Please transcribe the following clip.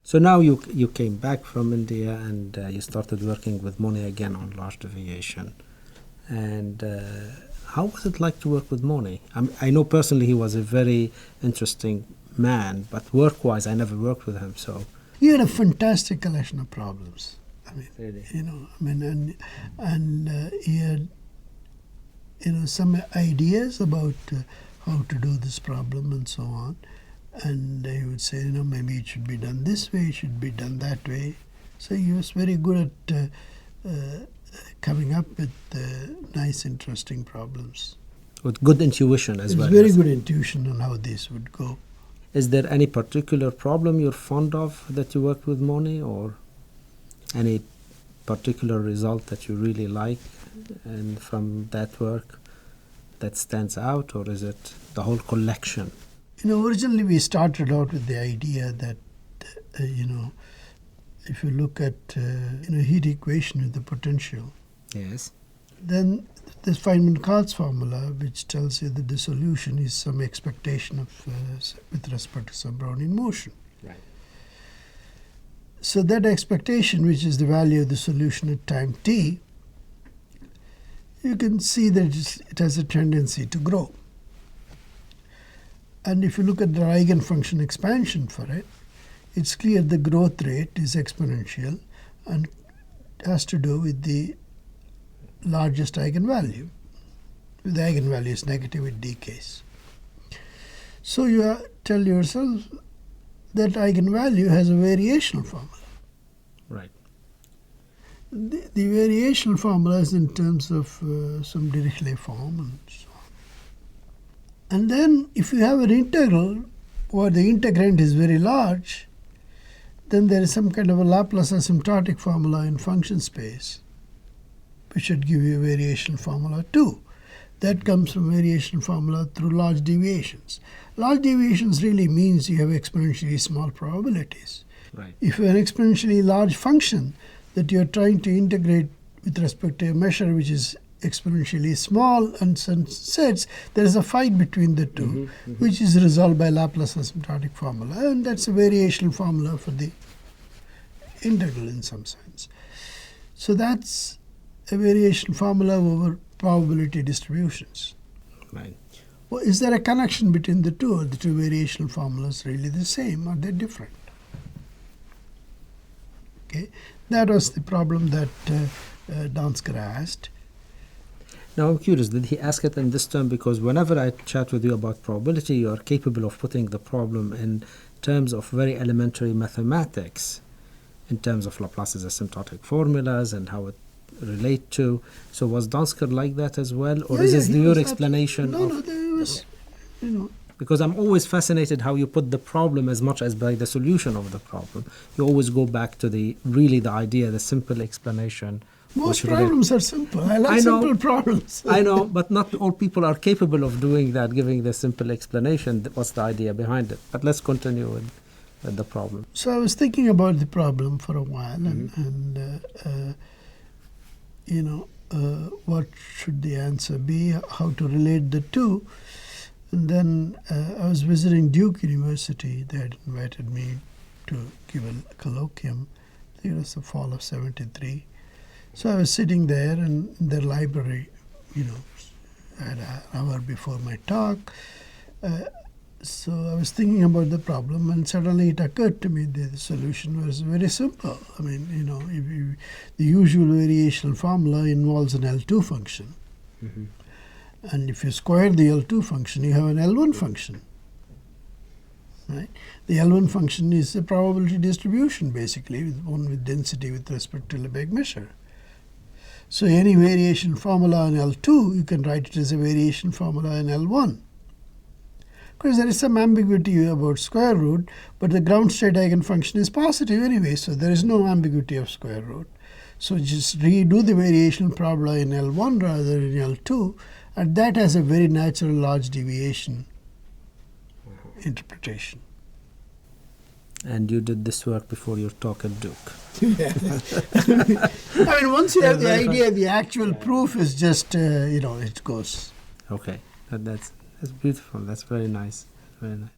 So now you came back from India and you started working with Moni again on large deviation. And how was it like to work with Moni? I know personally he was a very interesting man, but work-wise I never worked with him. So he had a fantastic collection of problems. I mean, really? And he had, some ideas about how to do this problem and so on. And he would say, maybe it should be done this way, it should be done that way. So he was very good at coming up with nice, interesting problems. With good intuition as well. Very good intuition on how this would go. Is there any particular problem you're fond of that you worked with Moni, or any particular result that you really like and from that work that stands out, or is it the whole collection? Originally we started out with the idea that, if you look at heat equation with the potential, yes, then there's Feynman-Kautz formula, which tells you that the solution is some expectation of with respect to some Brownian motion. right. So that expectation, which is the value of the solution at time t, you can see that it has a tendency to grow. And if you look at the eigenfunction expansion for it, it's clear the growth rate is exponential and has to do with the largest eigenvalue. The eigenvalue is negative, it decays. So you tell yourself that eigenvalue has a variational formula. Right. The variational formula is in terms of some Dirichlet form and so on. And then if you have an integral where the integrand is very large, then there is some kind of a Laplace asymptotic formula in function space, which should give you a variation formula too. That comes from variation formula through large deviations. Large deviations really means you have exponentially small probabilities. Right. If you have an exponentially large function that you are trying to integrate with respect to a measure which is exponentially small and sets, there is a fight between the two, which is resolved by Laplace asymptotic formula, and that's a variational formula for the integral in some sense. So that's a variation formula over probability distributions. Right. Well, is there a connection between the two? Are the two variational formulas really the same? Are they different? Okay, that was the problem that Donsker asked. Now I'm curious, did he ask it in this term? Because whenever I chat with you about probability, you are capable of putting the problem in terms of very elementary mathematics, in terms of Laplace's asymptotic formulas and how it relate to. So was Donsker like that as well? Or is this your explanation? No, there was, Because I'm always fascinated how you put the problem as much as by the solution of the problem. You always go back to the idea, the simple explanation. Most problems are simple. I like simple problems. I know, but not all people are capable of doing that, giving the simple explanation. What's the idea behind it? But let's continue with the problem. So I was thinking about the problem for a while, what should the answer be, how to relate the two. And then I was visiting Duke University. They had invited me to give a colloquium. I think it was the fall of '73. So I was sitting there in their library, I had an hour before my talk. So I was thinking about the problem, and suddenly it occurred to me that the solution was very simple. I mean, the usual variational formula involves an L2 function. And if you square the L2 function, you have an L1 function. Right? The L1 function is a probability distribution, basically, one with density with respect to Lebesgue measure. So any variation formula in L2, you can write it as a variation formula in L1. Of course, there is some ambiguity about square root, but the ground state eigenfunction is positive anyway, so there is no ambiguity of square root. So just redo the variation formula in L1 rather than in L2, and that has a very natural large deviation interpretation. And you did this work before your talk at Duke. Yeah. I mean, once you have the idea, the actual proof is just, it goes. Okay, that's beautiful. That's very nice. Very nice.